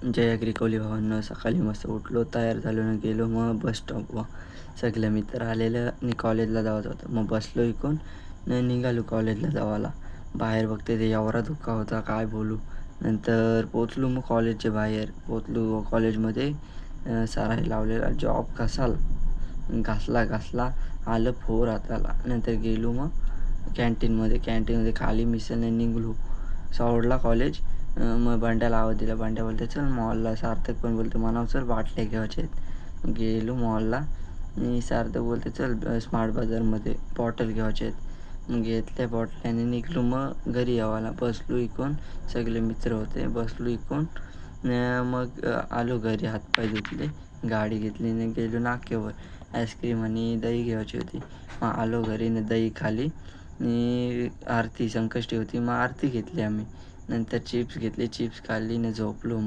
जय अग्रिकोली भावांनो, सकाळी मस्त उठलो, तयार झालो आणि गेलो मग बस स्टॉपवर. सगळे मित्र आलेलं आणि कॉलेजला जायचं होतं. मग बसलो इकडून आणि निघालो कॉलेजला जावाला. बाहेर बघते ते एवढा धुका होता काय बोलू. नंतर पोचलो मग कॉलेजच्या बाहेर. पोचलो कॉलेजमध्ये सरांनी लावलेला जॉब घासला आलं फोर हाताला. नंतर गेलो मग कॅन्टीनमध्ये खाली मिसळने निघलो. सोडला कॉलेज. मग बंड्याला आवाज दिला. बंड्या बोलते चल मॉलला. सार्थक पण बोलते म्हणावं चल बाटल्या घ्यायच्या आहेत. गेलो मॉलला आणि सार्थक बोलते चल स्मार्ट बाजारमध्ये बॉटल घ्यायच्या आहेत. मग घेतल्या बॉटल्याने निघलो मग घरी यावाला. बसलो इकडून, सगळे मित्र होते. बसलो इकडून मग आलो घरी. हातपाय धुतले, गाडी घेतली आणि गेलो नाक्यावर. आईस्क्रीम आणि दही घ्यायची होती. मग आलो घरी आणि दही खाली आणि आरती संकष्टी होती मग आरती घेतली आम्ही. नंतर चिप्स घेतले, चिप्स खाल्ली आणि झोपलो.